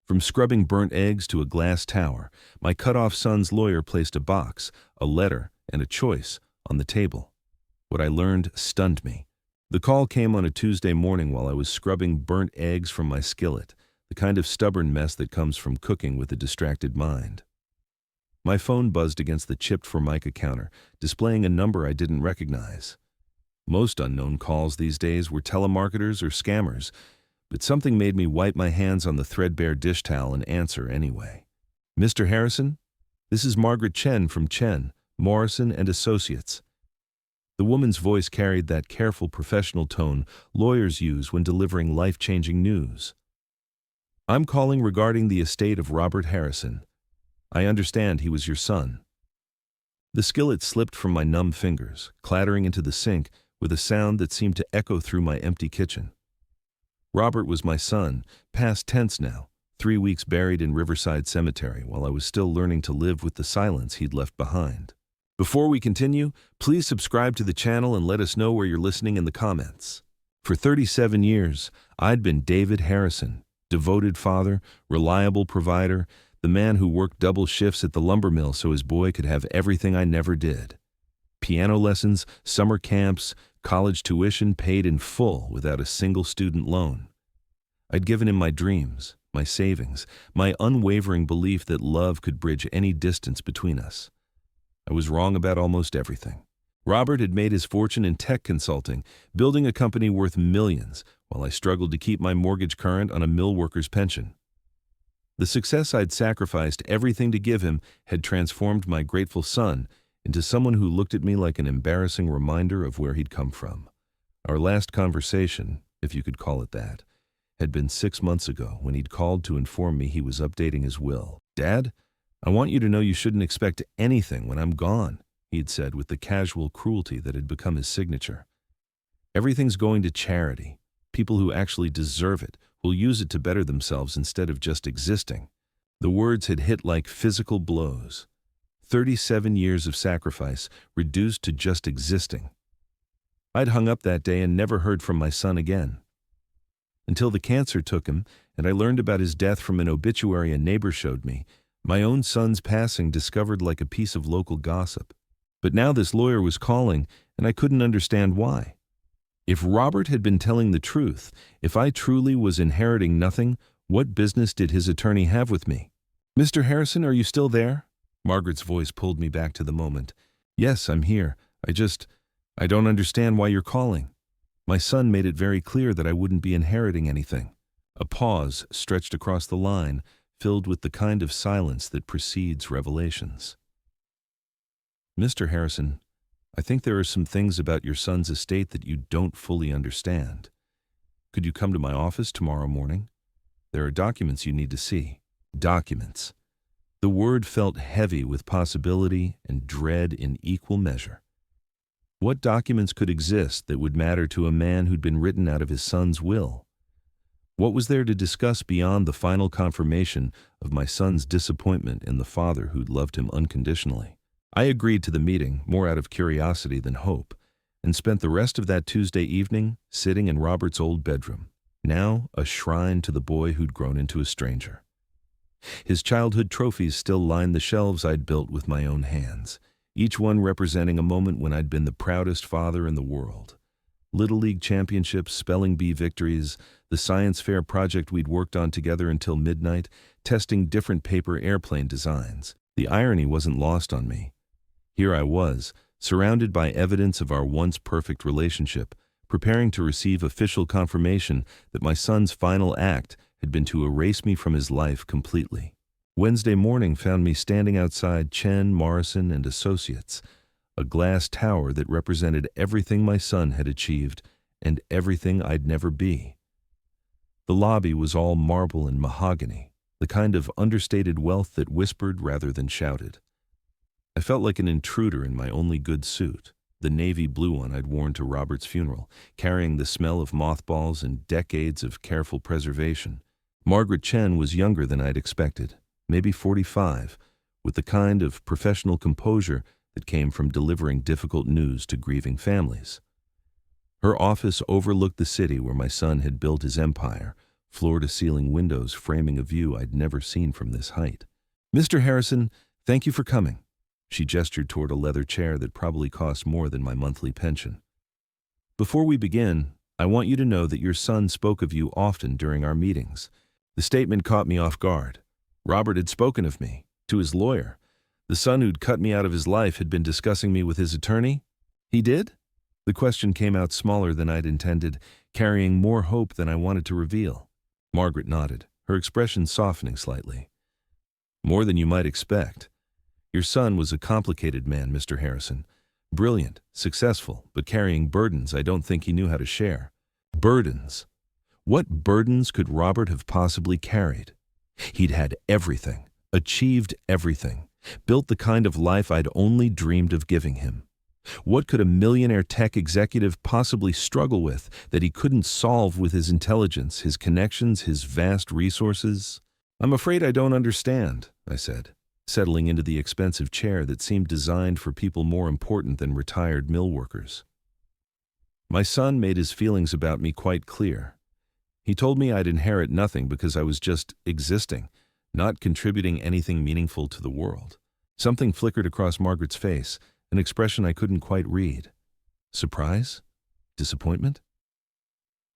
From scrubbing burnt eggs to a glass tower, my cut-off son's lawyer placed a box, a letter, and a choice on the table. What I learned stunned me. The call came on a Tuesday morning while I was scrubbing burnt eggs from my skillet, the kind of stubborn mess that comes from cooking with a distracted mind. My phone buzzed against the chipped Formica counter, displaying a number I didn't recognize. Most unknown calls these days were telemarketers or scammers, but something made me wipe my hands on the threadbare dish towel and answer anyway. "Mr. Harrison? This is Margaret Chen from Chen, Morrison and Associates." The woman's voice carried that careful professional tone lawyers use when delivering life-changing news. "I'm calling regarding the estate of Robert Harrison. I understand he was your son." The skillet slipped from my numb fingers, clattering into the sink with a sound that seemed to echo through my empty kitchen. Robert was my son, past tense now, 3 weeks buried in Riverside Cemetery while I was still learning to live with the silence he'd left behind. Before we continue, please subscribe to the channel and let us know where you're listening in the comments. For 37 years, I'd been David Harrison, devoted father, reliable provider, the man who worked double shifts at the lumber mill so his boy could have everything I never did. Piano lessons, summer camps, college tuition paid in full without a single student loan. I'd given him my dreams, my savings, my unwavering belief that love could bridge any distance between us. I was wrong about almost everything. Robert had made his fortune in tech consulting, building a company worth millions, while I struggled to keep my mortgage current on a mill worker's pension. The success I'd sacrificed everything to give him had transformed my grateful son into someone who looked at me like an embarrassing reminder of where he'd come from. Our last conversation, if you could call it that, had been 6 months ago when he'd called to inform me he was updating his will. "Dad, I want you to know you shouldn't expect anything when I'm gone," he'd said with the casual cruelty that had become his signature. "Everything's going to charity. People who actually deserve it will use it to better themselves instead of just existing." The words had hit like physical blows. 37 years of sacrifice reduced to just existing. I'd hung up that day and never heard from my son again. Until the cancer took him, and I learned about his death from an obituary a neighbor showed me, my own son's passing discovered like a piece of local gossip. But now this lawyer was calling, and I couldn't understand why. If Robert had been telling the truth, if I truly was inheriting nothing, what business did his attorney have with me? "Mr. Harrison, are you still there?" Margaret's voice pulled me back to the moment. "Yes, I'm here. I don't understand why you're calling. My son made it very clear that I wouldn't be inheriting anything." A pause stretched across the line, filled with the kind of silence that precedes revelations. "Mr. Harrison, I think there are some things about your son's estate that you don't fully understand. Could you come to my office tomorrow morning? There are documents you need to see." Documents. The word felt heavy with possibility and dread in equal measure. What documents could exist that would matter to a man who'd been written out of his son's will? What was there to discuss beyond the final confirmation of my son's disappointment in the father who'd loved him unconditionally? I agreed to the meeting, more out of curiosity than hope, and spent the rest of that Tuesday evening sitting in Robert's old bedroom, now a shrine to the boy who'd grown into a stranger. His childhood trophies still lined the shelves I'd built with my own hands, each one representing a moment when I'd been the proudest father in the world. Little League championships, spelling bee victories, the science fair project we'd worked on together until midnight, testing different paper airplane designs. The irony wasn't lost on me. Here I was, surrounded by evidence of our once perfect relationship, preparing to receive official confirmation that my son's final act had been to erase me from his life completely. Wednesday morning found me standing outside Chen, Morrison and Associates, a glass tower that represented everything my son had achieved and everything I'd never be. The lobby was all marble and mahogany, the kind of understated wealth that whispered rather than shouted. I felt like an intruder in my only good suit, the navy blue one I'd worn to Robert's funeral, carrying the smell of mothballs and decades of careful preservation. Margaret Chen was younger than I'd expected, maybe 45, with the kind of professional composure that came from delivering difficult news to grieving families. Her office overlooked the city where my son had built his empire, floor-to-ceiling windows framing a view I'd never seen from this height. "Mr. Harrison, thank you for coming." She gestured toward a leather chair that probably cost more than my monthly pension. "Before we begin, I want you to know that your son spoke of you often during our meetings." The statement caught me off guard. Robert had spoken of me, to his lawyer. The son who'd cut me out of his life had been discussing me with his attorney? He did? The question came out smaller than I'd intended, carrying more hope than I wanted to reveal. Margaret nodded, her expression softening slightly. "More than you might expect. Your son was a complicated man, Mr. Harrison. Brilliant, successful, but carrying burdens I don't think he knew how to share." Burdens. What burdens could Robert have possibly carried? He'd had everything, achieved everything, built the kind of life I'd only dreamed of giving him. What could a millionaire tech executive possibly struggle with that he couldn't solve with his intelligence, his connections, his vast resources? "I'm afraid I don't understand," I said, settling into the expensive chair that seemed designed for people more important than retired mill workers. My son made his feelings about me quite clear. He told me I'd inherit nothing because I was just existing, not contributing anything meaningful to the world. Something flickered across Margaret's face, an expression I couldn't quite read. Surprise? Disappointment?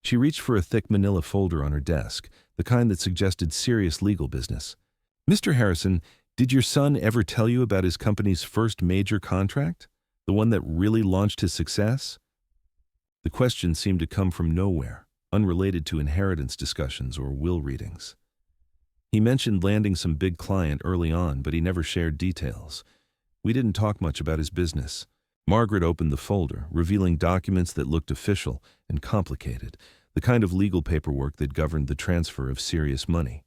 She reached for a thick manila folder on her desk, the kind that suggested serious legal business. "Mr. Harrison, did your son ever tell you about his company's first major contract? The one that really launched his success?" The question seemed to come from nowhere, unrelated to inheritance discussions or will readings. "He mentioned landing some big client early on, but he never shared details. We didn't talk much about his business." Margaret opened the folder, revealing documents that looked official and complicated, the kind of legal paperwork that governed the transfer of serious money.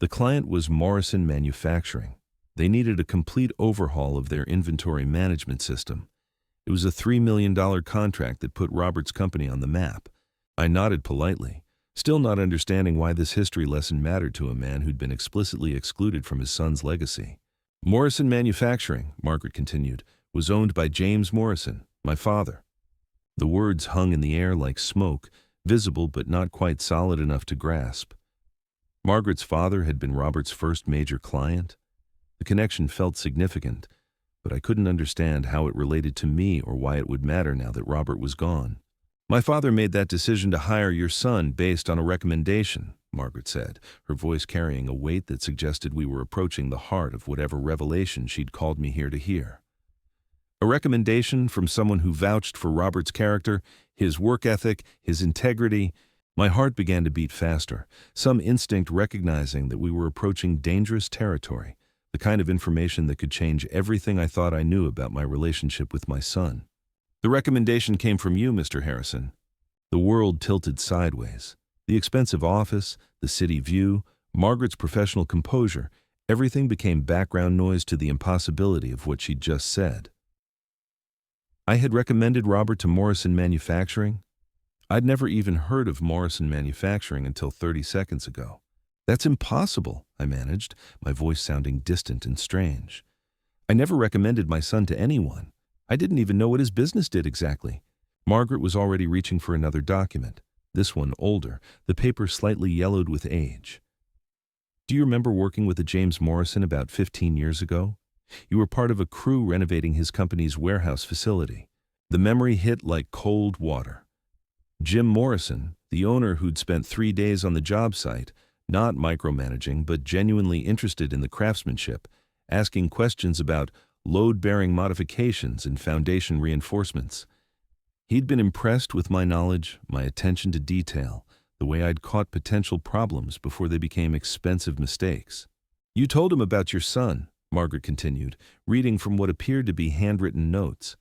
The client was Morrison Manufacturing. They needed a complete overhaul of their inventory management system. It was a $3 million contract that put Robert's company on the map. I nodded politely, still not understanding why this history lesson mattered to a man who'd been explicitly excluded from his son's legacy. "Morrison Manufacturing," Margaret continued, "was owned by James Morrison, my father." The words hung in the air like smoke, visible but not quite solid enough to grasp. Margaret's father had been Robert's first major client. The connection felt significant, but I couldn't understand how it related to me or why it would matter now that Robert was gone. "My father made that decision to hire your son based on a recommendation," Margaret said, her voice carrying a weight that suggested we were approaching the heart of whatever revelation she'd called me here to hear. "A recommendation from someone who vouched for Robert's character, his work ethic, his integrity." My heart began to beat faster, some instinct recognizing that we were approaching dangerous territory, the kind of information that could change everything I thought I knew about my relationship with my son. "The recommendation came from you, Mr. Harrison." The world tilted sideways. The expensive office, the city view, Margaret's professional composure, everything became background noise to the impossibility of what she'd just said. I had recommended Robert to Morrison Manufacturing? I'd never even heard of Morrison Manufacturing until 30 seconds ago. "That's impossible," I managed, my voice sounding distant and strange. "I never recommended my son to anyone. I didn't even know what his business did exactly." Margaret was already reaching for another document, this one older, the paper slightly yellowed with age. "Do you remember working with a James Morrison about 15 years ago? You were part of a crew renovating his company's warehouse facility." The memory hit like cold water. Jim Morrison, the owner who'd spent 3 days on the job site, not micromanaging but genuinely interested in the craftsmanship, asking questions about load-bearing modifications and foundation reinforcements. He'd been impressed with my knowledge, my attention to detail, the way I'd caught potential problems before they became expensive mistakes. "You told him about your son," Margaret continued, reading from what appeared to be handwritten notes,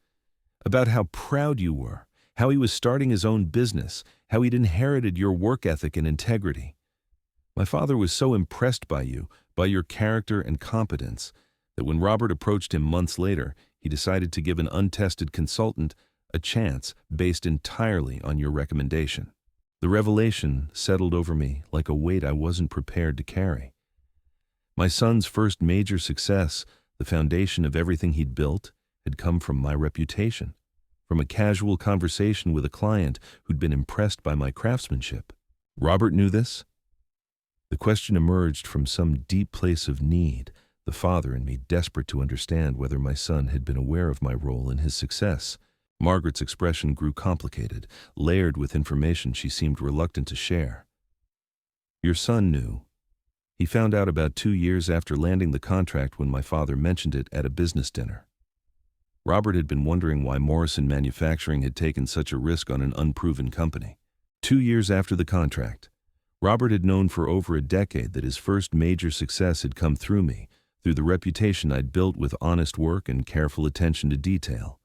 "about how proud you were, how he was starting his own business, how he'd inherited your work ethic and integrity. My father was so impressed by you, by your character and competence, that when Robert approached him months later, he decided to give an untested consultant a chance based entirely on your recommendation." The revelation settled over me like a weight I wasn't prepared to carry. My son's first major success, the foundation of everything he'd built, had come from my reputation, from a casual conversation with a client who'd been impressed by my craftsmanship. Robert knew this? The question emerged from some deep place of need, the father in me desperate to understand whether my son had been aware of my role in his success. Margaret's expression grew complicated, layered with information she seemed reluctant to share. Your son knew. He found out about 2 years after landing the contract when my father mentioned it at a business dinner. Robert had been wondering why Morrison Manufacturing had taken such a risk on an unproven company. 2 years after the contract, Robert had known for over a decade that his first major success had come through me, through the reputation I'd built with honest work and careful attention to detail.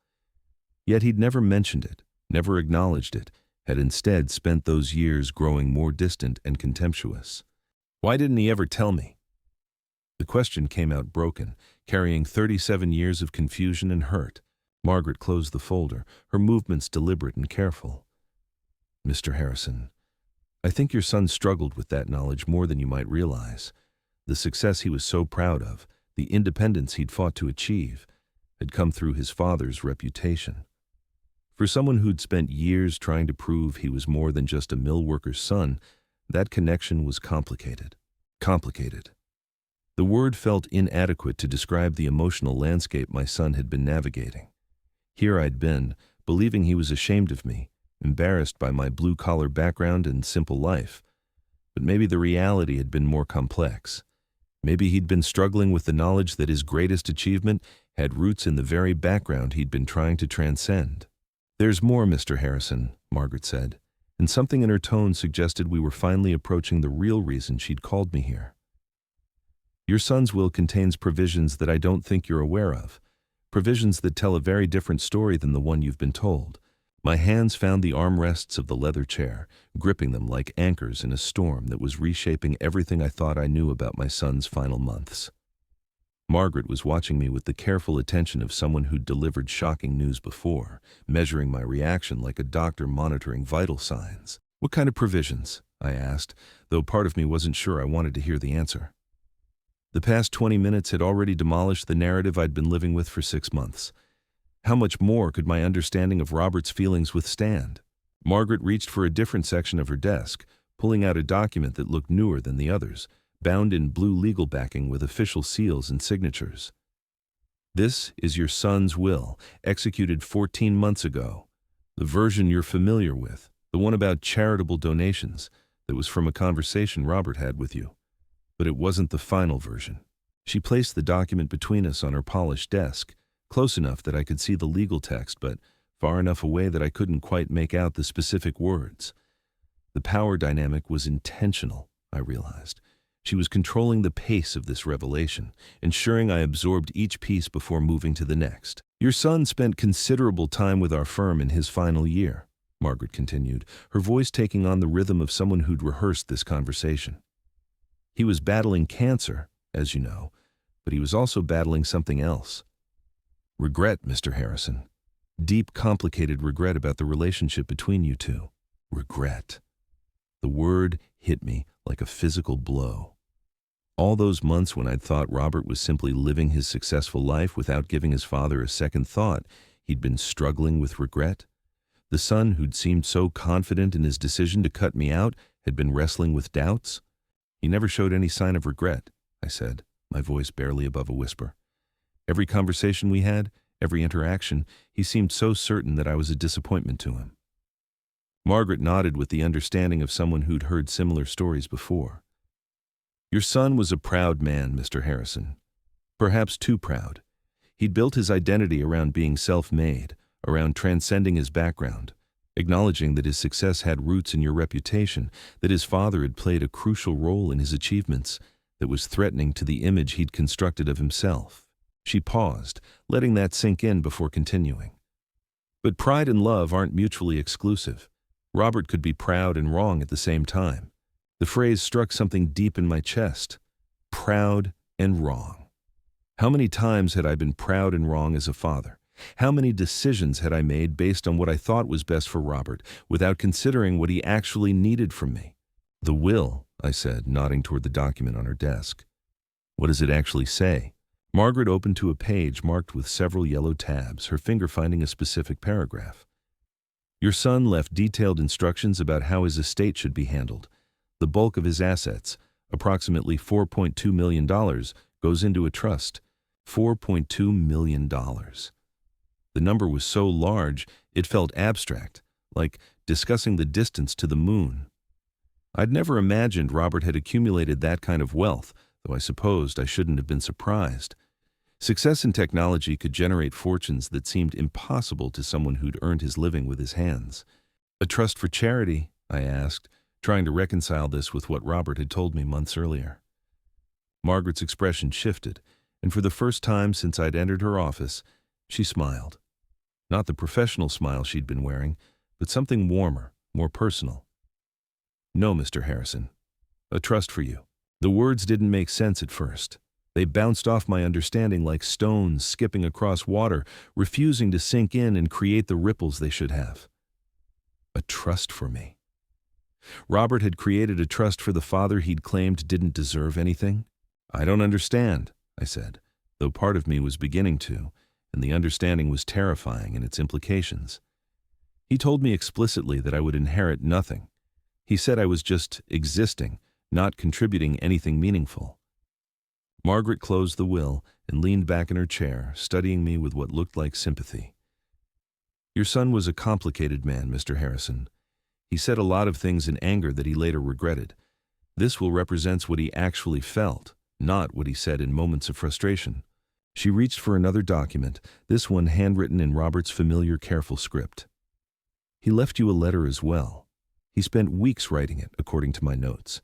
Yet he'd never mentioned it, never acknowledged it, had instead spent those years growing more distant and contemptuous. Why didn't he ever tell me? The question came out broken, carrying 37 years of confusion and hurt. Margaret closed the folder, her movements deliberate and careful. Mr. Harrison, I think your son struggled with that knowledge more than you might realize. The success he was so proud of, the independence he'd fought to achieve, had come through his father's reputation. For someone who'd spent years trying to prove he was more than just a mill worker's son, that connection was complicated. Complicated. The word felt inadequate to describe the emotional landscape my son had been navigating. Here I'd been, believing he was ashamed of me, embarrassed by my blue-collar background and simple life. But maybe the reality had been more complex. Maybe he'd been struggling with the knowledge that his greatest achievement had roots in the very background he'd been trying to transcend. There's more, Mr. Harrison, Margaret said, and something in her tone suggested we were finally approaching the real reason she'd called me here. Your son's will contains provisions that I don't think you're aware of, provisions that tell a very different story than the one you've been told. My hands found the armrests of the leather chair, gripping them like anchors in a storm that was reshaping everything I thought I knew about my son's final months. Margaret was watching me with the careful attention of someone who'd delivered shocking news before, measuring my reaction like a doctor monitoring vital signs. What kind of provisions? I asked, though part of me wasn't sure I wanted to hear the answer. The past 20 minutes had already demolished the narrative I'd been living with for 6 months. How much more could my understanding of Robert's feelings withstand? Margaret reached for a different section of her desk, pulling out a document that looked newer than the others, bound in blue legal backing with official seals and signatures. This is your son's will, executed 14 months ago. The version you're familiar with, the one about charitable donations, that was from a conversation Robert had with you. But it wasn't the final version. She placed the document between us on her polished desk, close enough that I could see the legal text, but far enough away that I couldn't quite make out the specific words. The power dynamic was intentional, I realized. She was controlling the pace of this revelation, ensuring I absorbed each piece before moving to the next. Your son spent considerable time with our firm in his final year, Margaret continued, her voice taking on the rhythm of someone who'd rehearsed this conversation. He was battling cancer, as you know, but he was also battling something else. Regret, Mr. Harrison. Deep, complicated regret about the relationship between you two. Regret. The word hit me like a physical blow. All those months when I'd thought Robert was simply living his successful life without giving his father a second thought, he'd been struggling with regret. The son who'd seemed so confident in his decision to cut me out had been wrestling with doubts. He never showed any sign of regret, I said, my voice barely above a whisper. Every conversation we had, every interaction, he seemed so certain that I was a disappointment to him. Margaret nodded with the understanding of someone who'd heard similar stories before. Your son was a proud man, Mr. Harrison. Perhaps too proud. He'd built his identity around being self-made, around transcending his background, acknowledging that his success had roots in your reputation, that his father had played a crucial role in his achievements, that was threatening to the image he'd constructed of himself. She paused, letting that sink in before continuing. But pride and love aren't mutually exclusive. Robert could be proud and wrong at the same time. The phrase struck something deep in my chest. Proud and wrong. How many times had I been proud and wrong as a father? How many decisions had I made based on what I thought was best for Robert, without considering what he actually needed from me? The will, I said, nodding toward the document on her desk. What does it actually say? Margaret opened to a page marked with several yellow tabs, her finger finding a specific paragraph. Your son left detailed instructions about how his estate should be handled. The bulk of his assets, approximately $4.2 million, goes into a trust. $4.2 million. The number was so large, it felt abstract, like discussing the distance to the moon. I'd never imagined Robert had accumulated that kind of wealth, though I supposed I shouldn't have been surprised. Success in technology could generate fortunes that seemed impossible to someone who'd earned his living with his hands. A trust for charity, I asked, trying to reconcile this with what Robert had told me months earlier. Margaret's expression shifted, and for the first time since I'd entered her office, she smiled. Not the professional smile she'd been wearing, but something warmer, more personal. No, Mr. Harrison. A trust for you. The words didn't make sense at first. They bounced off my understanding like stones skipping across water, refusing to sink in and create the ripples they should have. A trust for me. Robert had created a trust for the father he'd claimed didn't deserve anything? I don't understand, I said, though part of me was beginning to, and the understanding was terrifying in its implications. He told me explicitly that I would inherit nothing. He said I was just existing, not contributing anything meaningful. Margaret closed the will and leaned back in her chair, studying me with what looked like sympathy. Your son was a complicated man, Mr. Harrison. He said a lot of things in anger that he later regretted. This will represent what he actually felt, not what he said in moments of frustration. She reached for another document, this one handwritten in Robert's familiar, careful script. He left you a letter as well. He spent weeks writing it, according to my notes.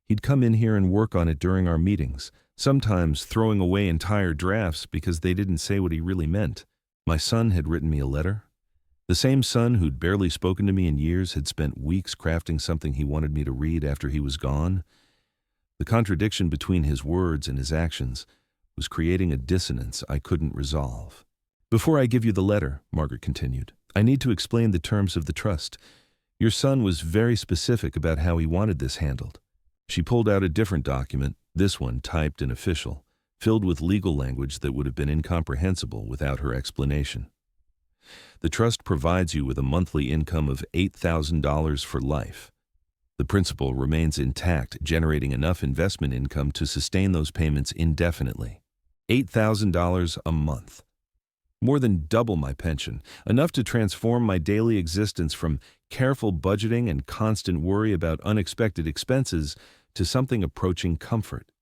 He'd come in here and work on it during our meetings, sometimes throwing away entire drafts because they didn't say what he really meant. My son had written me a letter. The same son who'd barely spoken to me in years had spent weeks crafting something he wanted me to read after he was gone. The contradiction between his words and his actions was creating a dissonance I couldn't resolve. Before I give you the letter, Margaret continued, I need to explain the terms of the trust. Your son was very specific about how he wanted this handled. She pulled out a different document, this one typed and official, filled with legal language that would have been incomprehensible without her explanation. The trust provides you with a monthly income of $8,000 for life. The principal remains intact, generating enough investment income to sustain those payments indefinitely. $8,000 a month. More than double my pension, enough to transform my daily existence from careful budgeting and constant worry about unexpected expenses to something approaching comfort.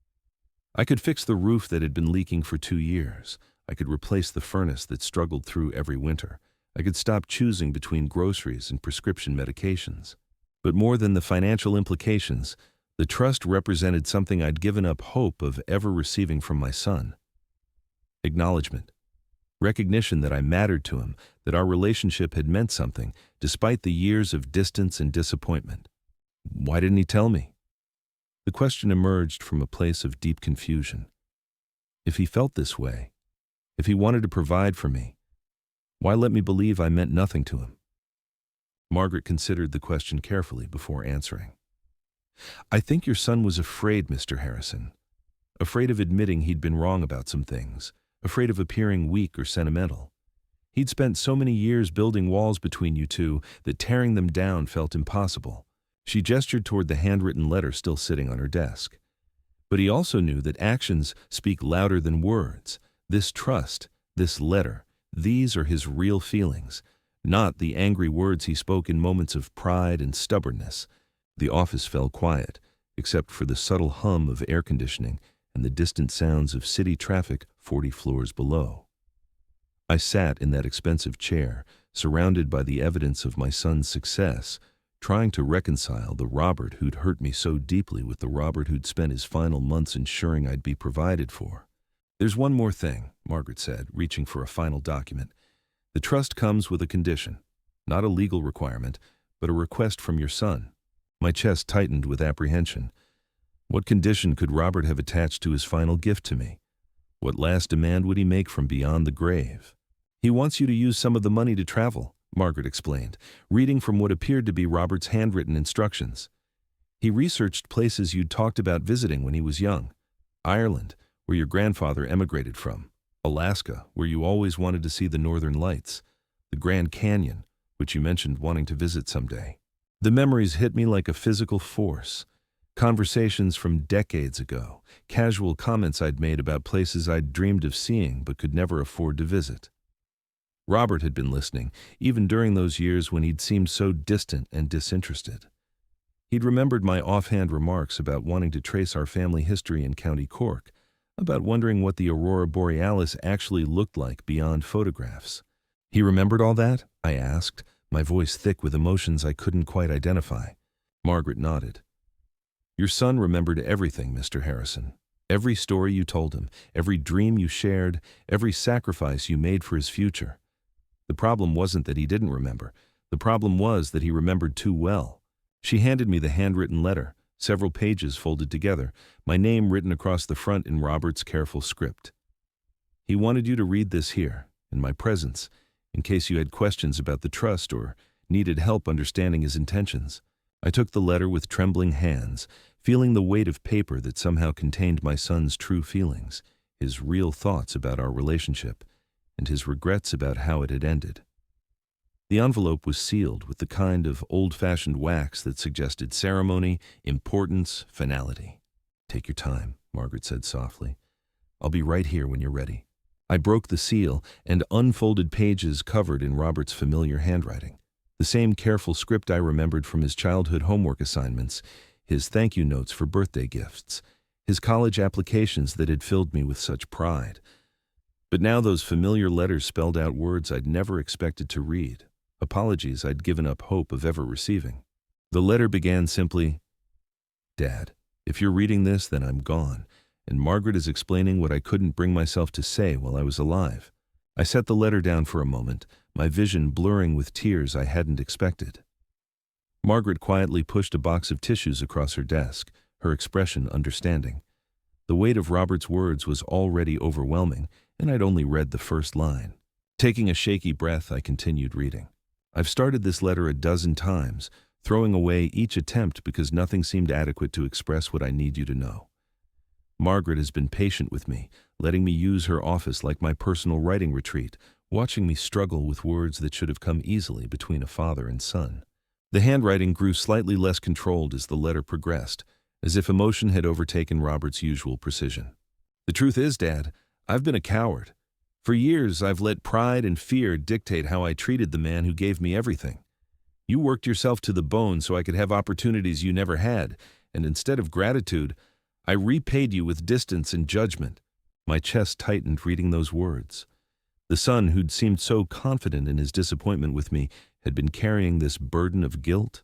I could fix the roof that had been leaking for 2 years. I could replace the furnace that struggled through every winter. I could stop choosing between groceries and prescription medications. But more than the financial implications, the trust represented something I'd given up hope of ever receiving from my son. Acknowledgement. Recognition that I mattered to him, that our relationship had meant something, despite the years of distance and disappointment. Why didn't he tell me? The question emerged from a place of deep confusion. If he felt this way, if he wanted to provide for me, why let me believe I meant nothing to him? Margaret considered the question carefully before answering. I think your son was afraid, Mr. Harrison. Afraid of admitting he'd been wrong about some things, afraid of appearing weak or sentimental. He'd spent so many years building walls between you two that tearing them down felt impossible. She gestured toward the handwritten letter still sitting on her desk. But he also knew that actions speak louder than words. This trust, this letter, these are his real feelings, not the angry words he spoke in moments of pride and stubbornness. The office fell quiet, except for the subtle hum of air conditioning and the distant sounds of city traffic 40 floors below. I sat in that expensive chair, surrounded by the evidence of my son's success, trying to reconcile the Robert who'd hurt me so deeply with the Robert who'd spent his final months ensuring I'd be provided for. There's one more thing, Margaret said, reaching for a final document. The trust comes with a condition, not a legal requirement, but a request from your son. My chest tightened with apprehension. What condition could Robert have attached to his final gift to me? What last demand would he make from beyond the grave? He wants you to use some of the money to travel, Margaret explained, reading from what appeared to be Robert's handwritten instructions. He researched places you'd talked about visiting when he was young. Ireland, where your grandfather emigrated from. Alaska, where you always wanted to see the northern lights. The Grand Canyon, which you mentioned wanting to visit someday. The memories hit me like a physical force. Conversations from decades ago, casual comments I'd made about places I'd dreamed of seeing but could never afford to visit. Robert had been listening, even during those years when he'd seemed so distant and disinterested. He'd remembered my offhand remarks about wanting to trace our family history in County Cork, about wondering what the aurora borealis actually looked like beyond photographs. He remembered all that? I asked, my voice thick with emotions I couldn't quite identify. Margaret nodded. Your son remembered everything, Mr. Harrison. Every story you told him, every dream you shared, every sacrifice you made for his future. The problem wasn't that he didn't remember. The problem was that he remembered too well. She handed me the handwritten letter, several pages folded together, my name written across the front in Robert's careful script. He wanted you to read this here, in my presence, in case you had questions about the trust or needed help understanding his intentions. I took the letter with trembling hands, feeling the weight of paper that somehow contained my son's true feelings, his real thoughts about our relationship, and his regrets about how it had ended. The envelope was sealed with the kind of old-fashioned wax that suggested ceremony, importance, finality. Take your time, Margaret said softly. I'll be right here when you're ready. I broke the seal, and unfolded pages covered in Robert's familiar handwriting. The same careful script I remembered from his childhood homework assignments, his thank you notes for birthday gifts, his college applications that had filled me with such pride. But now those familiar letters spelled out words I'd never expected to read, apologies I'd given up hope of ever receiving. The letter began simply, Dad, if you're reading this, then I'm gone, and Margaret is explaining what I couldn't bring myself to say while I was alive. I set the letter down for a moment, my vision blurring with tears I hadn't expected. Margaret quietly pushed a box of tissues across her desk, her expression understanding. The weight of Robert's words was already overwhelming, and I'd only read the first line. Taking a shaky breath, I continued reading. I've started this letter a dozen times, throwing away each attempt because nothing seemed adequate to express what I need you to know. Margaret has been patient with me, letting me use her office like my personal writing retreat, watching me struggle with words that should have come easily between a father and son. The handwriting grew slightly less controlled as the letter progressed, as if emotion had overtaken Robert's usual precision. The truth is, Dad, I've been a coward. For years, I've let pride and fear dictate how I treated the man who gave me everything. You worked yourself to the bone so I could have opportunities you never had, and instead of gratitude, I repaid you with distance and judgment. My chest tightened reading those words. The son who'd seemed so confident in his disappointment with me had been carrying this burden of guilt.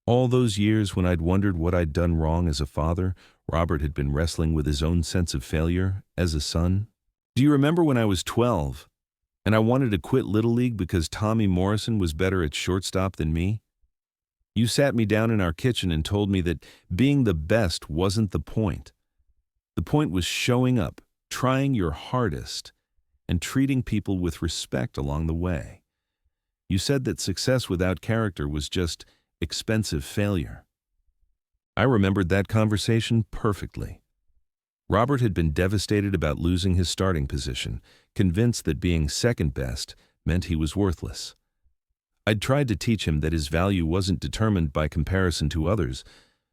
All those years when I'd wondered what I'd done wrong as a father, Robert had been wrestling with his own sense of failure as a son. Do you remember when I was 12, and I wanted to quit Little League because Tommy Morrison was better at shortstop than me? You sat me down in our kitchen and told me that being the best wasn't the point. The point was showing up, trying your hardest, and treating people with respect along the way. You said that success without character was just expensive failure. I remembered that conversation perfectly. Robert had been devastated about losing his starting position, convinced that being second best meant he was worthless. I'd tried to teach him that his value wasn't determined by comparison to others,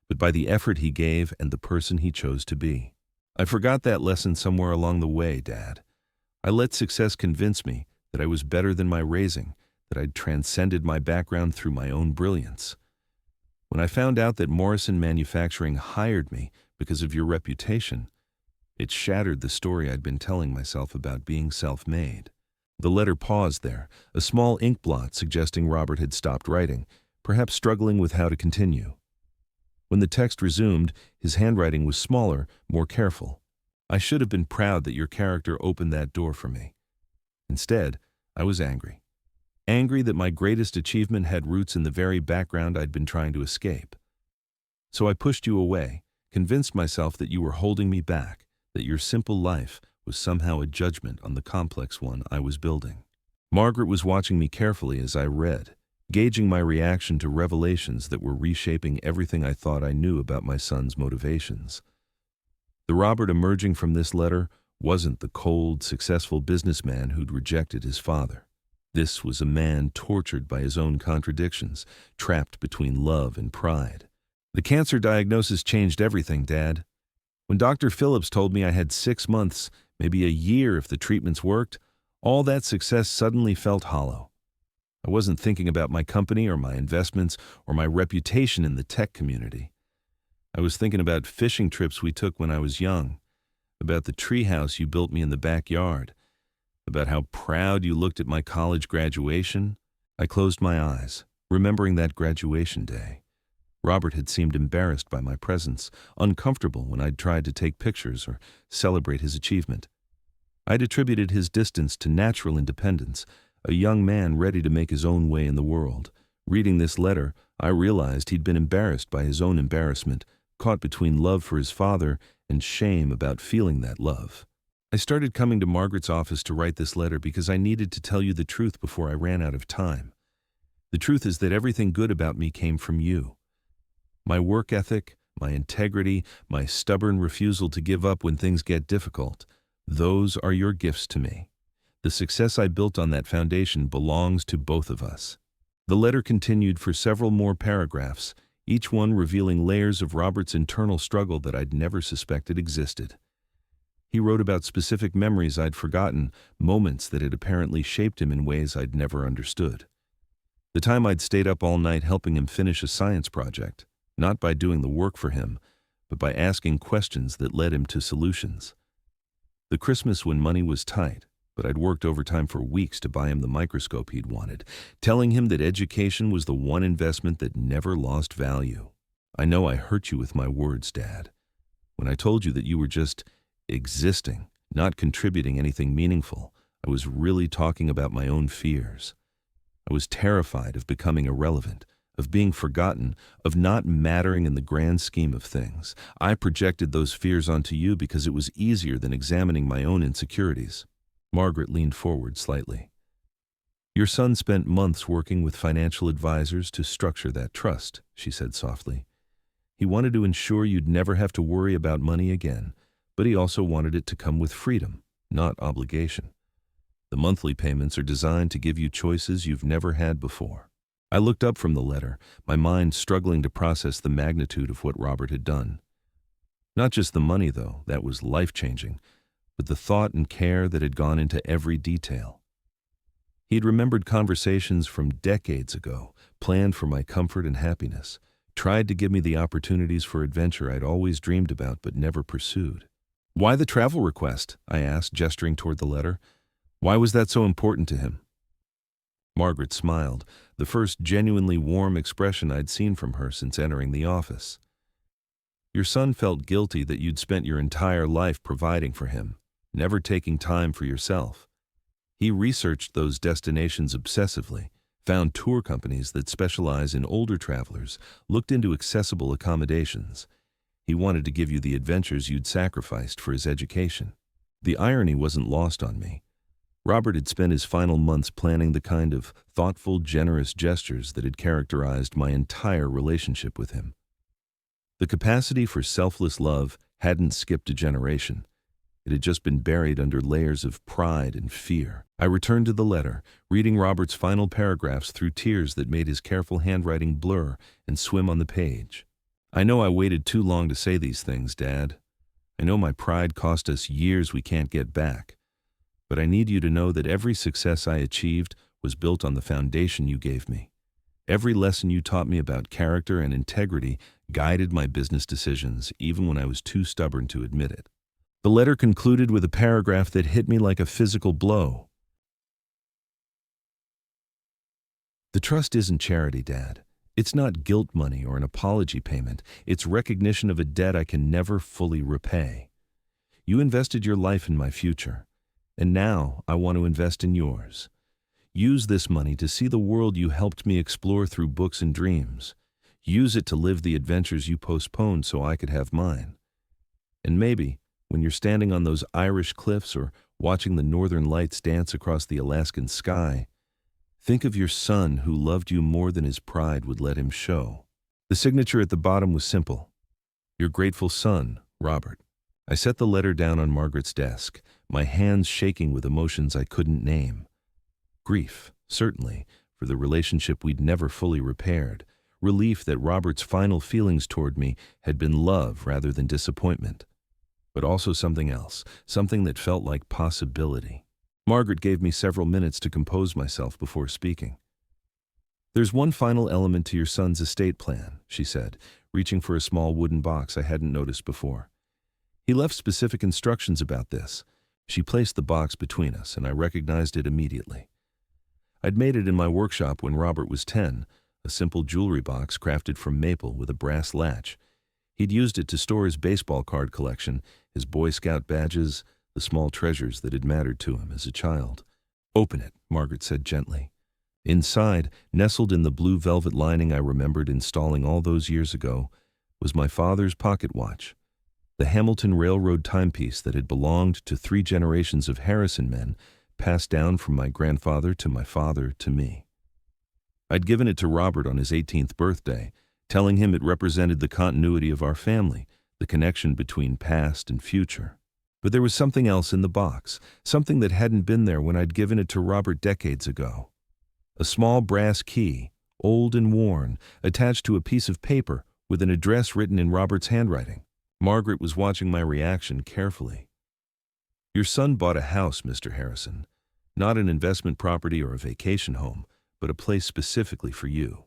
but by the effort he gave and the person he chose to be. I forgot that lesson somewhere along the way, Dad. I let success convince me that I was better than my raising, that I'd transcended my background through my own brilliance. When I found out that Morrison Manufacturing hired me because of your reputation, it shattered the story I'd been telling myself about being self-made. The letter paused there, a small ink blot suggesting Robert had stopped writing, perhaps struggling with how to continue. When the text resumed, his handwriting was smaller, more careful. I should have been proud that your character opened that door for me. Instead, I was angry. Angry that my greatest achievement had roots in the very background I'd been trying to escape. So I pushed you away, convinced myself that you were holding me back, that your simple life was somehow a judgment on the complex one I was building. Margaret was watching me carefully as I read, gauging my reaction to revelations that were reshaping everything I thought I knew about my son's motivations. The Robert emerging from this letter wasn't the cold, successful businessman who'd rejected his father. This was a man tortured by his own contradictions, trapped between love and pride. The cancer diagnosis changed everything, Dad. When Dr. Phillips told me I had 6 months, maybe a year if the treatments worked, all that success suddenly felt hollow. I wasn't thinking about my company or my investments or my reputation in the tech community. I was thinking about fishing trips we took when I was young, about the treehouse you built me in the backyard, about how proud you looked at my college graduation. I closed my eyes, remembering that graduation day. Robert had seemed embarrassed by my presence, uncomfortable when I'd tried to take pictures or celebrate his achievement. I'd attributed his distance to natural independence, a young man ready to make his own way in the world. Reading this letter, I realized he'd been embarrassed by his own embarrassment, caught between love for his father and shame about feeling that love. I started coming to Margaret's office to write this letter because I needed to tell you the truth before I ran out of time. The truth is that everything good about me came from you. My work ethic, my integrity, my stubborn refusal to give up when things get difficult, those are your gifts to me. The success I built on that foundation belongs to both of us. The letter continued for several more paragraphs, each one revealing layers of Robert's internal struggle that I'd never suspected existed. He wrote about specific memories I'd forgotten, moments that had apparently shaped him in ways I'd never understood. The time I'd stayed up all night helping him finish a science project, not by doing the work for him, but by asking questions that led him to solutions. The Christmas when money was tight, but I'd worked overtime for weeks to buy him the microscope he'd wanted, telling him that education was the one investment that never lost value. I know I hurt you with my words, Dad. When I told you that you were just existing, not contributing anything meaningful, I was really talking about my own fears. I was terrified of becoming irrelevant, of being forgotten, of not mattering in the grand scheme of things. I projected those fears onto you because it was easier than examining my own insecurities. Margaret leaned forward slightly. Your son spent months working with financial advisors to structure that trust, she said softly. He wanted to ensure you'd never have to worry about money again, but he also wanted it to come with freedom, not obligation. The monthly payments are designed to give you choices you've never had before. I looked up from the letter, my mind struggling to process the magnitude of what Robert had done. Not just the money, though, that was life-changing, but the thought and care that had gone into every detail. He'd remembered conversations from decades ago, planned for my comfort and happiness, tried to give me the opportunities for adventure I'd always dreamed about but never pursued. Why the travel request? I asked, gesturing toward the letter. Why was that so important to him? Margaret smiled, the first genuinely warm expression I'd seen from her since entering the office. Your son felt guilty that you'd spent your entire life providing for him, never taking time for yourself. He researched those destinations obsessively, found tour companies that specialize in older travelers, looked into accessible accommodations. He wanted to give you the adventures you'd sacrificed for his education. The irony wasn't lost on me. Robert had spent his final months planning the kind of thoughtful, generous gestures that had characterized my entire relationship with him. The capacity for selfless love hadn't skipped a generation. It had just been buried under layers of pride and fear. I returned to the letter, reading Robert's final paragraphs through tears that made his careful handwriting blur and swim on the page. I know I waited too long to say these things, Dad. I know my pride cost us years we can't get back. But I need you to know that every success I achieved was built on the foundation you gave me. Every lesson you taught me about character and integrity guided my business decisions, even when I was too stubborn to admit it. The letter concluded with a paragraph that hit me like a physical blow. The trust isn't charity, Dad. It's not guilt money or an apology payment. It's recognition of a debt I can never fully repay. You invested your life in my future. And now I want to invest in yours. Use this money to see the world you helped me explore through books and dreams. Use it to live the adventures you postponed so I could have mine. And maybe, when you're standing on those Irish cliffs or watching the northern lights dance across the Alaskan sky, think of your son who loved you more than his pride would let him show. The signature at the bottom was simple. Your grateful son, Robert. I set the letter down on Margaret's desk, my hands shaking with emotions I couldn't name. Grief, certainly, for the relationship we'd never fully repaired. relief that Robert's final feelings toward me had been love rather than disappointment. But also something else, something that felt like possibility. Margaret gave me several minutes to compose myself before speaking. "There's one final element to your son's estate plan," she said, reaching for a small wooden box I hadn't noticed before. "He left specific instructions about this." She placed the box between us, and I recognized it immediately. I'd made it in my workshop when Robert was 10, a simple jewelry box crafted from maple with a brass latch. He'd used it to store his baseball card collection, his Boy Scout badges, the small treasures that had mattered to him as a child. "Open it," Margaret said gently. Inside, nestled in the blue velvet lining I remembered installing all those years ago, was my father's pocket watch, the Hamilton Railroad timepiece that had belonged to 3 generations of Harrison men, passed down from my grandfather to my father to me. I'd given it to Robert on his 18th birthday, telling him it represented the continuity of our family, the connection between past and future. But there was something else in the box, something that hadn't been there when I'd given it to Robert decades ago. A small brass key, old and worn, attached to a piece of paper with an address written in Robert's handwriting. Margaret was watching my reaction carefully. "Your son bought a house, Mr. Harrison. Not an investment property or a vacation home, but a place specifically for you.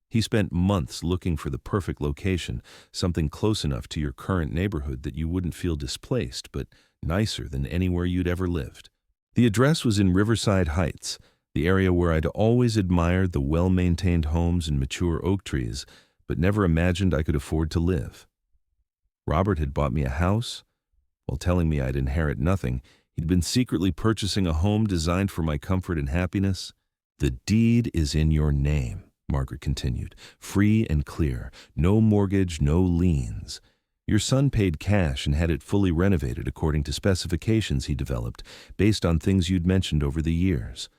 He spent months looking for the perfect location, something close enough to your current neighborhood that you wouldn't feel displaced, but nicer than anywhere you'd ever lived. The address was in Riverside Heights, the area where I'd always admired the well-maintained homes and mature oak trees, but never imagined I could afford to live. Robert had bought me a house. While telling me I'd inherit nothing, he'd been secretly purchasing a home designed for my comfort and happiness. The deed is in your name," Margaret continued, "free and clear, no mortgage, no liens. Your son paid cash and had it fully renovated according to specifications he developed based on things you'd mentioned over the years.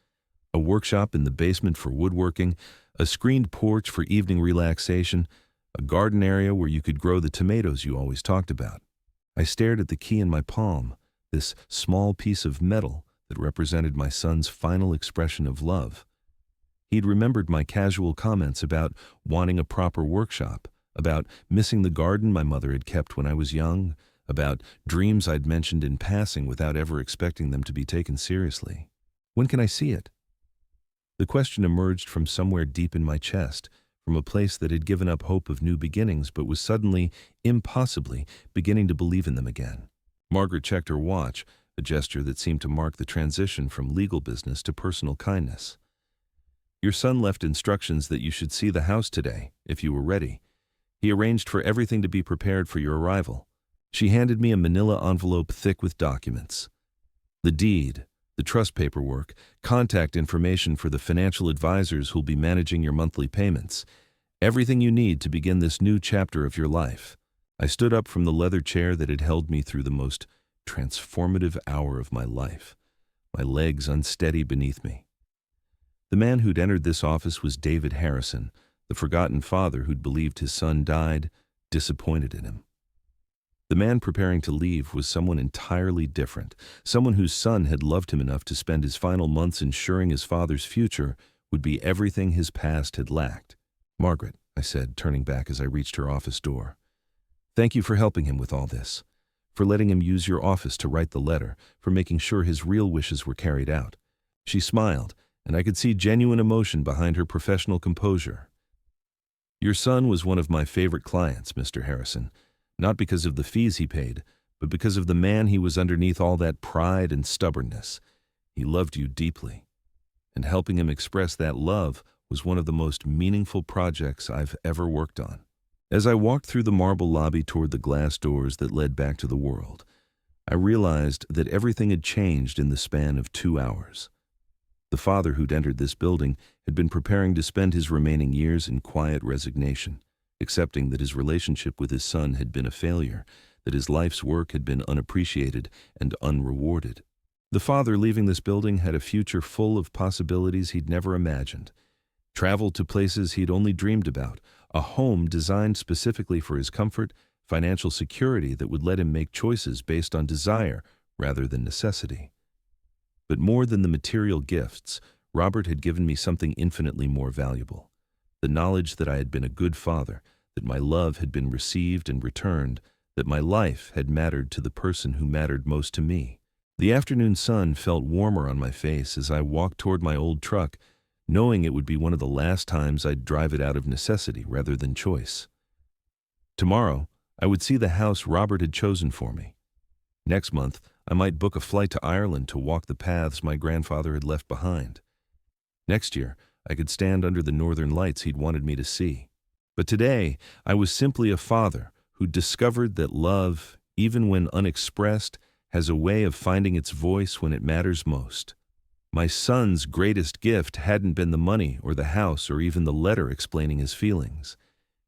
A workshop in the basement for woodworking, a screened porch for evening relaxation, a garden area where you could grow the tomatoes you always talked about." I stared at the key in my palm, this small piece of metal that represented my son's final expression of love. He'd remembered my casual comments about wanting a proper workshop, about missing the garden my mother had kept when I was young, about dreams I'd mentioned in passing without ever expecting them to be taken seriously. "When can I see it?" The question emerged from somewhere deep in my chest, from a place that had given up hope of new beginnings but was suddenly, impossibly, beginning to believe in them again. Margaret checked her watch, a gesture that seemed to mark the transition from legal business to personal kindness. "Your son left instructions that you should see the house today, if you were ready. He arranged for everything to be prepared for your arrival." She handed me a manila envelope thick with documents. The deed, the trust paperwork, contact information for the financial advisors who'll be managing your monthly payments. Everything you need to begin this new chapter of your life. I stood up from the leather chair that had held me through the most transformative hour of my life, my legs unsteady beneath me. The man who'd entered this office was David Harrison, the forgotten father who'd believed his son died, disappointed in him. The man preparing to leave was someone entirely different, someone whose son had loved him enough to spend his final months ensuring his father's future would be everything his past had lacked. "Margaret," I said, turning back as I reached her office door. "Thank you for helping him with all this, for letting him use your office to write the letter, for making sure his real wishes were carried out." She smiled, and I could see genuine emotion behind her professional composure. "Your son was one of my favorite clients, Mr. Harrison, not because of the fees he paid, but because of the man he was underneath all that pride and stubbornness. He loved you deeply, and helping him express that love was one of the most meaningful projects I've ever worked on." As I walked through the marble lobby toward the glass doors that led back to the world, I realized that everything had changed in the span of 2 hours. The father who'd entered this building had been preparing to spend his remaining years in quiet resignation, accepting that his relationship with his son had been a failure, that his life's work had been unappreciated and unrewarded. The father leaving this building had a future full of possibilities he'd never imagined. Travel to places he'd only dreamed about, a home designed specifically for his comfort, financial security that would let him make choices based on desire rather than necessity. But more than the material gifts, Robert had given me something infinitely more valuable: the knowledge that I had been a good father, that my love had been received and returned, that my life had mattered to the person who mattered most to me. The afternoon sun felt warmer on my face as I walked toward my old truck, knowing it would be one of the last times I'd drive it out of necessity rather than choice. Tomorrow, I would see the house Robert had chosen for me. Next month, I might book a flight to Ireland to walk the paths my grandfather had left behind. Next year, I could stand under the northern lights he'd wanted me to see. But today, I was simply a father who discovered that love, even when unexpressed, has a way of finding its voice when it matters most. My son's greatest gift hadn't been the money or the house or even the letter explaining his feelings.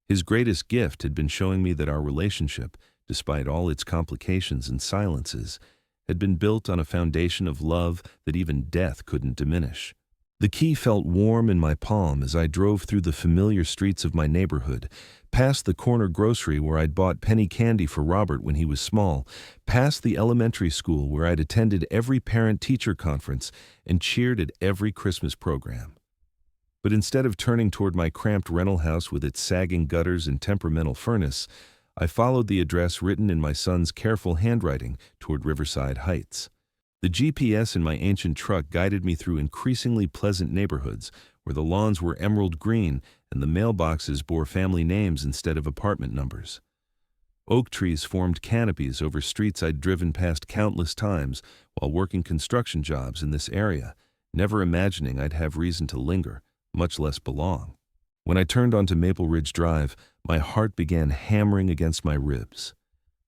His greatest gift had been showing me that our relationship, despite all its complications and silences, had been built on a foundation of love that even death couldn't diminish. The key felt warm in my palm as I drove through the familiar streets of my neighborhood, past the corner grocery where I'd bought penny candy for Robert when he was small, past the elementary school where I'd attended every parent-teacher conference and cheered at every Christmas program. But instead of turning toward my cramped rental house with its sagging gutters and temperamental furnace, I followed the address written in my son's careful handwriting toward Riverside Heights. The GPS in my ancient truck guided me through increasingly pleasant neighborhoods where the lawns were emerald green and the mailboxes bore family names instead of apartment numbers. Oak trees formed canopies over streets I'd driven past countless times while working construction jobs in this area, never imagining I'd have reason to linger, much less belong. When I turned onto Maple Ridge Drive, my heart began hammering against my ribs.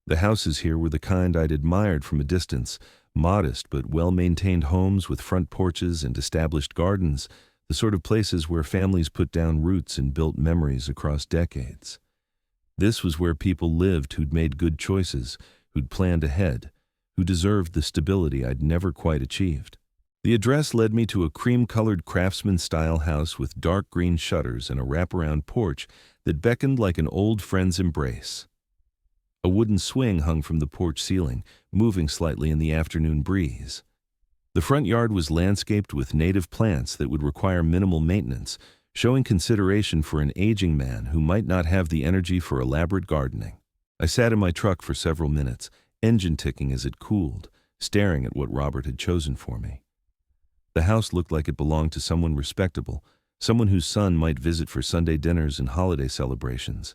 The houses here were the kind I'd admired from a distance, modest but well-maintained homes with front porches and established gardens, the sort of places where families put down roots and built memories across decades. This was where people lived who'd made good choices, who'd planned ahead, who deserved the stability I'd never quite achieved. The address led me to a cream-colored craftsman-style house with dark green shutters and a wraparound porch that beckoned like an old friend's embrace. A wooden swing hung from the porch ceiling, moving slightly in the afternoon breeze. The front yard was landscaped with native plants that would require minimal maintenance, showing consideration for an aging man who might not have the energy for elaborate gardening. I sat in my truck for several minutes, engine ticking as it cooled, staring at what Robert had chosen for me. The house looked like it belonged to someone respectable, someone whose son might visit for Sunday dinners and holiday celebrations.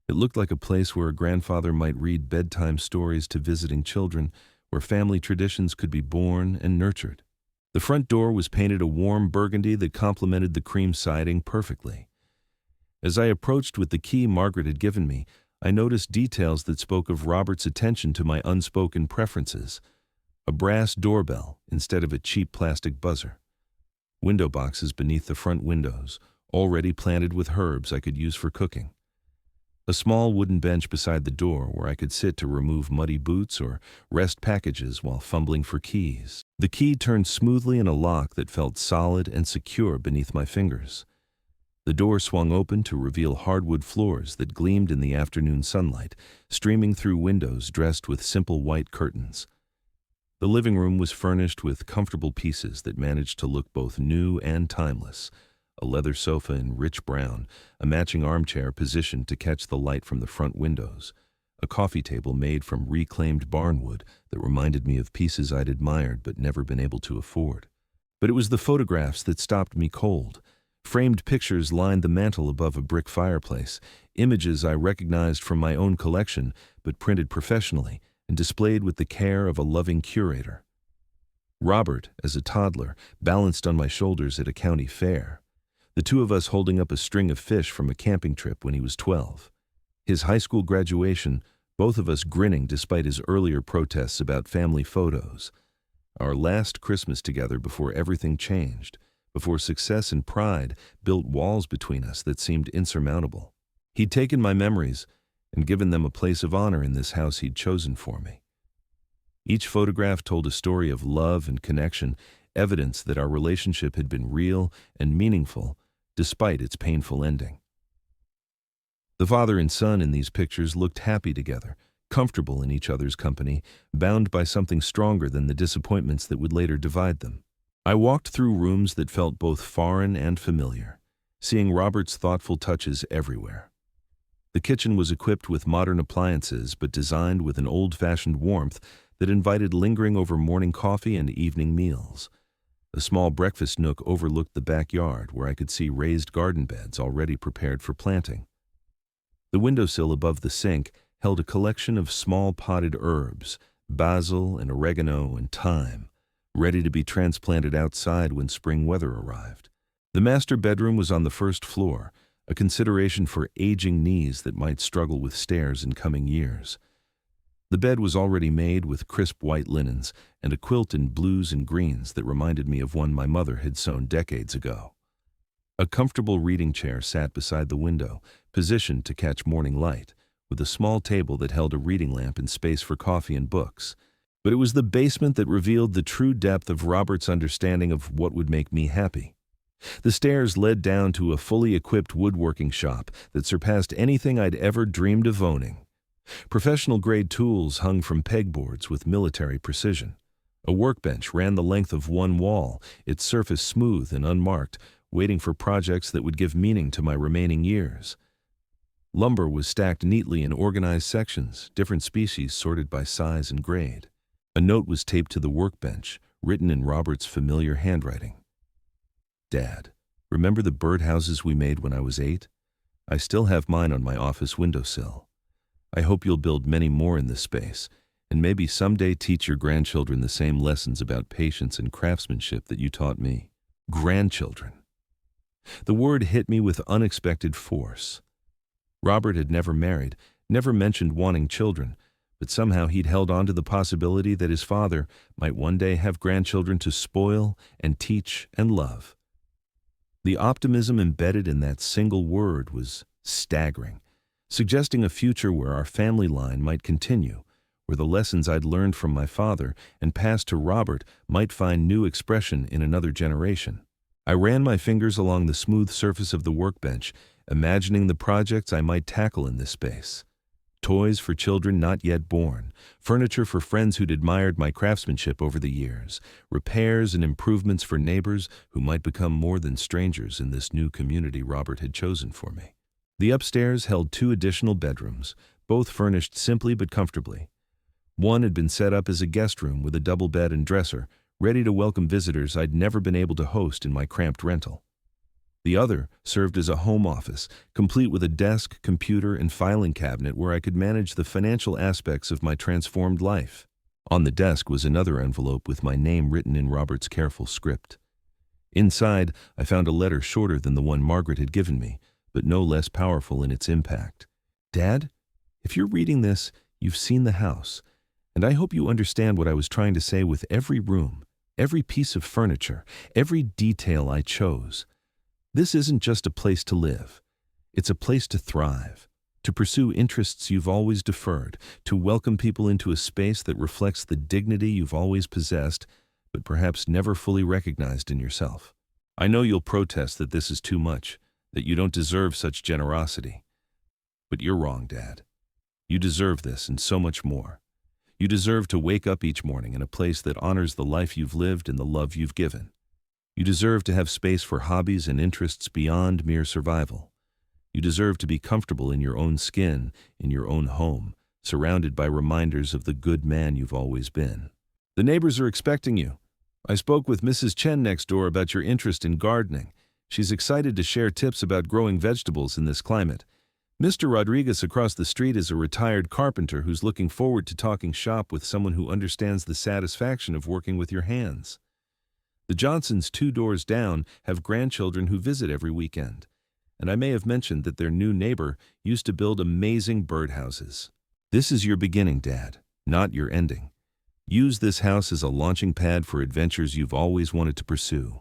It looked like a place where a grandfather might read bedtime stories to visiting children, where family traditions could be born and nurtured. The front door was painted a warm burgundy that complemented the cream siding perfectly. As I approached with the key Margaret had given me, I noticed details that spoke of Robert's attention to my unspoken preferences. A brass doorbell instead of a cheap plastic buzzer. Window boxes beneath the front windows, already planted with herbs I could use for cooking. A small wooden bench beside the door where I could sit to remove muddy boots or rest packages while fumbling for keys. The key turned smoothly in a lock that felt solid and secure beneath my fingers. The door swung open to reveal hardwood floors that gleamed in the afternoon sunlight, streaming through windows dressed with simple white curtains. The living room was furnished with comfortable pieces that managed to look both new and timeless. A leather sofa in rich brown, a matching armchair positioned to catch the light from the front windows, a coffee table made from reclaimed barnwood that reminded me of pieces I'd admired but never been able to afford. But it was the photographs that stopped me cold. Framed pictures lined the mantel above a brick fireplace, images I recognized from my own collection but printed professionally and displayed with the care of a loving curator. Robert, as a toddler, balanced on my shoulders at a county fair. The two of us holding up a string of fish from a camping trip when he was 12. His high school graduation, both of us grinning despite his earlier protests about family photos. Our last Christmas together before everything changed, before success and pride built walls between us that seemed insurmountable. He'd taken my memories and given them a place of honor in this house he'd chosen for me. Each photograph told a story of love and connection, evidence that our relationship had been real and meaningful, despite its painful ending. The father and son in these pictures looked happy together, comfortable in each other's company, bound by something stronger than the disappointments that would later divide them. I walked through rooms that felt both foreign and familiar. seeing Robert's thoughtful touches everywhere. The kitchen was equipped with modern appliances but designed with an old-fashioned warmth that invited lingering over morning coffee and evening meals. A small breakfast nook overlooked the backyard where I could see raised garden beds already prepared for planting. The windowsill above the sink held a collection of small potted herbs, basil and oregano and thyme, ready to be transplanted outside when spring weather arrived. The master bedroom was on the first floor, a consideration for aging knees that might struggle with stairs in coming years. The bed was already made with crisp white linens and a quilt in blues and greens that reminded me of one my mother had sewn decades ago. A comfortable reading chair sat beside the window, positioned to catch morning light, with a small table that held a reading lamp and space for coffee and books. But it was the basement that revealed the true depth of Robert's understanding of what would make me happy. The stairs led down to a fully equipped woodworking shop that surpassed anything I'd ever dreamed of owning. Professional-grade tools hung from pegboards with military precision. A workbench ran the length of one wall, its surface smooth and unmarked, waiting for projects that would give meaning to my remaining years. Lumber was stacked neatly in organized sections, different species sorted by size and grade. A note was taped to the workbench, written in Robert's familiar handwriting. Dad, remember the birdhouses we made when I was 8? I still have mine on my office windowsill. I hope you'll build many more in this space, and maybe someday teach your grandchildren the same lessons about patience and craftsmanship that you taught me. Grandchildren. The word hit me with unexpected force. Robert had never married, never mentioned wanting children, but somehow he'd held on to the possibility that his father might one day have grandchildren to spoil and teach and love. The optimism embedded in that single word was staggering, suggesting a future where our family line might continue, where the lessons I'd learned from my father and passed to Robert might find new expression in another generation. I ran my fingers along the smooth surface of the workbench, imagining the projects I might tackle in this space. Toys for children not yet born, furniture for friends who'd admired my craftsmanship over the years, repairs and improvements for neighbors who might become more than strangers in this new community Robert had chosen for me. The upstairs held 2 additional bedrooms, both furnished simply but comfortably. One had been set up as a guest room with a double bed and dresser, ready to welcome visitors I'd never been able to host in my cramped rental. The other served as a home office, complete with a desk, computer, and filing cabinet where I could manage the financial aspects of my transformed life. On the desk was another envelope with my name written in Robert's careful script. Inside, I found a letter shorter than the one Margaret had given me, but no less powerful in its impact. Dad, if you're reading this, you've seen the house, and I hope you understand what I was trying to say with every room, every piece of furniture, every detail I chose. This isn't just a place to live. It's a place to thrive, to pursue interests you've always deferred, to welcome people into a space that reflects the dignity you've always possessed, but perhaps never fully recognized in yourself. I know you'll protest that this is too much, that you don't deserve such generosity. But you're wrong, Dad. You deserve this and so much more. You deserve to wake up each morning in a place that honors the life you've lived and the love you've given. You deserve to have space for hobbies and interests beyond mere survival. You deserve to be comfortable in your own skin, in your own home, surrounded by reminders of the good man you've always been. The neighbors are expecting you. I spoke with Mrs. Chen next door about your interest in gardening. She's excited to share tips about growing vegetables in this climate. Mr. Rodriguez across the street is a retired carpenter who's looking forward to talking shop with someone who understands the satisfaction of working with your hands. The Johnsons 2 doors down have grandchildren who visit every weekend, and I may have mentioned that their new neighbor used to build amazing birdhouses. This is your beginning, Dad, not your ending. Use this house as a launching pad for adventures you've always wanted to pursue.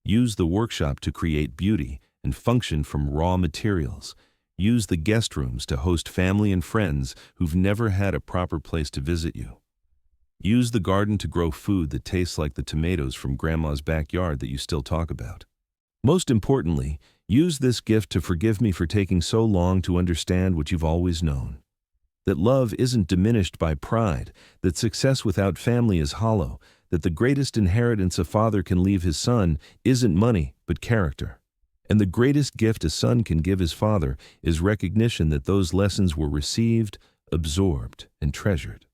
Use the workshop to create beauty and function from raw materials. Use the guest rooms to host family and friends who've never had a proper place to visit you. Use the garden to grow food that tastes like the tomatoes from Grandma's backyard that you still talk about. Most importantly, use this gift to forgive me for taking so long to understand what you've always known. That love isn't diminished by pride, that success without family is hollow, that the greatest inheritance a father can leave his son isn't money but character. And the greatest gift a son can give his father is recognition that those lessons were received, absorbed, and treasured.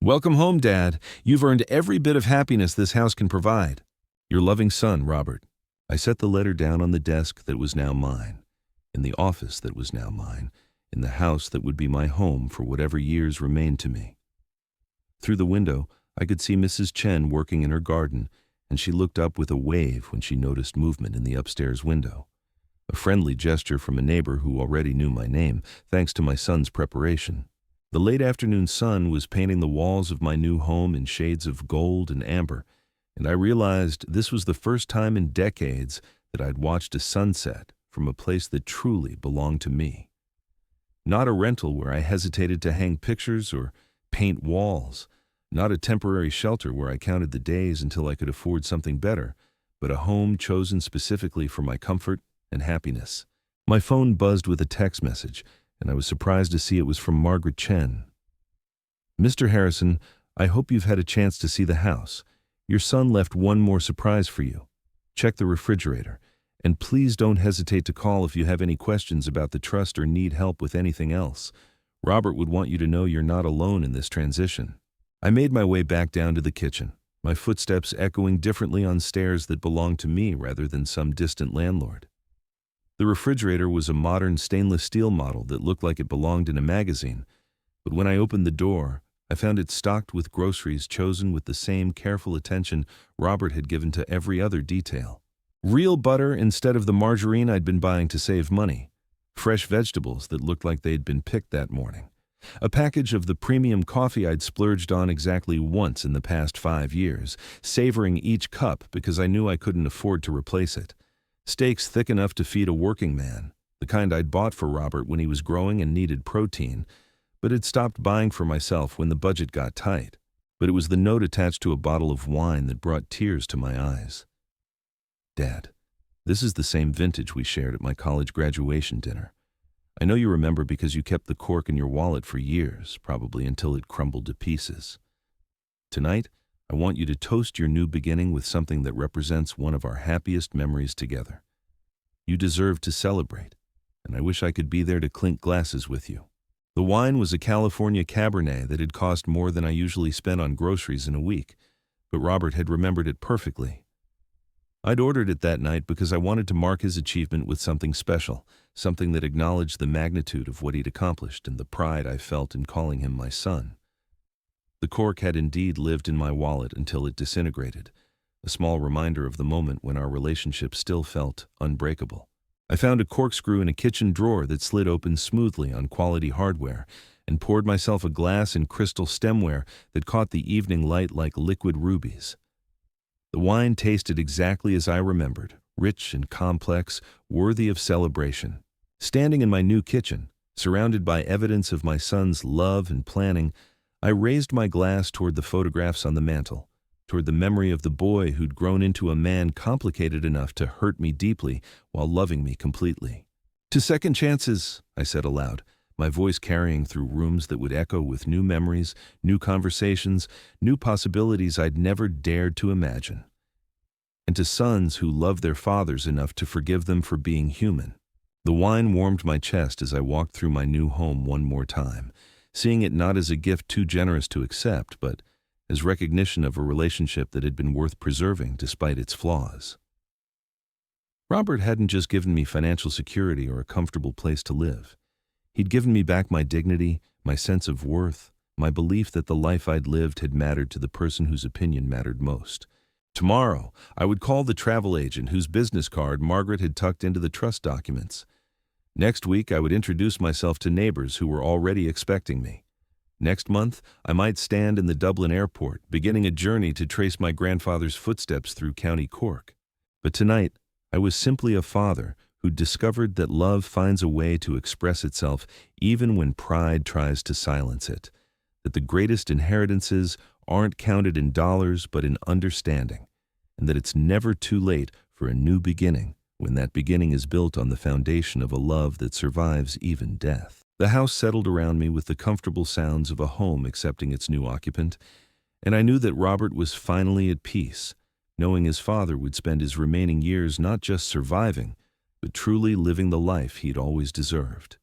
Welcome home, Dad. You've earned every bit of happiness this house can provide. Your loving son, Robert. I set the letter down on the desk that was now mine, in the office that was now mine, in the house that would be my home for whatever years remained to me. Through the window, I could see Mrs. Chen working in her garden, and she looked up with a wave when she noticed movement in the upstairs window. A friendly gesture from a neighbor who already knew my name, thanks to my son's preparation. The late afternoon sun was painting the walls of my new home in shades of gold and amber, and I realized this was the first time in decades that I'd watched a sunset from a place that truly belonged to me. Not a rental where I hesitated to hang pictures or paint walls, not a temporary shelter where I counted the days until I could afford something better, but a home chosen specifically for my comfort and happiness. My phone buzzed with a text message, and I was surprised to see it was from Margaret Chen. Mr. Harrison, I hope you've had a chance to see the house. Your son left one more surprise for you. Check the refrigerator, and please don't hesitate to call if you have any questions about the trust or need help with anything else. Robert would want you to know you're not alone in this transition. I made my way back down to the kitchen, my footsteps echoing differently on stairs that belonged to me rather than some distant landlord. The refrigerator was a modern stainless steel model that looked like it belonged in a magazine, but when I opened the door, I found it stocked with groceries chosen with the same careful attention Robert had given to every other detail. Real butter instead of the margarine I'd been buying to save money. Fresh vegetables that looked like they'd been picked that morning. A package of the premium coffee I'd splurged on exactly once in the past 5 years, savoring each cup because I knew I couldn't afford to replace it. Steaks thick enough to feed a working man, the kind I'd bought for Robert when he was growing and needed protein, but had stopped buying for myself when the budget got tight. But it was the note attached to a bottle of wine that brought tears to my eyes. Dad, this is the same vintage we shared at my college graduation dinner. I know you remember because you kept the cork in your wallet for years, probably until it crumbled to pieces. Tonight, I want you to toast your new beginning with something that represents one of our happiest memories together. You deserve to celebrate, and I wish I could be there to clink glasses with you. The wine was a California Cabernet that had cost more than I usually spent on groceries in a week, but Robert had remembered it perfectly. I'd ordered it that night because I wanted to mark his achievement with something special, something that acknowledged the magnitude of what he'd accomplished and the pride I felt in calling him my son. The cork had indeed lived in my wallet until it disintegrated, a small reminder of the moment when our relationship still felt unbreakable. I found a corkscrew in a kitchen drawer that slid open smoothly on quality hardware and poured myself a glass in crystal stemware that caught the evening light like liquid rubies. The wine tasted exactly as I remembered, rich and complex, worthy of celebration. Standing in my new kitchen, surrounded by evidence of my son's love and planning, I raised my glass toward the photographs on the mantel, toward the memory of the boy who'd grown into a man complicated enough to hurt me deeply while loving me completely. To second chances, I said aloud, my voice carrying through rooms that would echo with new memories, new conversations, new possibilities I'd never dared to imagine. And to sons who love their fathers enough to forgive them for being human. The wine warmed my chest as I walked through my new home one more time, seeing it not as a gift too generous to accept, but as recognition of a relationship that had been worth preserving despite its flaws. Robert hadn't just given me financial security or a comfortable place to live. He'd given me back my dignity, my sense of worth, my belief that the life I'd lived had mattered to the person whose opinion mattered most. Tomorrow, I would call the travel agent whose business card Margaret had tucked into the trust documents. Next week, I would introduce myself to neighbors who were already expecting me. Next month, I might stand in the Dublin airport, beginning a journey to trace my grandfather's footsteps through County Cork. But tonight, I was simply a father who discovered that love finds a way to express itself even when pride tries to silence it, that the greatest inheritances aren't counted in dollars but in understanding, and that it's never too late for a new beginning when that beginning is built on the foundation of a love that survives even death. The house settled around me with the comfortable sounds of a home accepting its new occupant, and I knew that Robert was finally at peace, knowing his father would spend his remaining years not just surviving, but truly living the life he'd always deserved.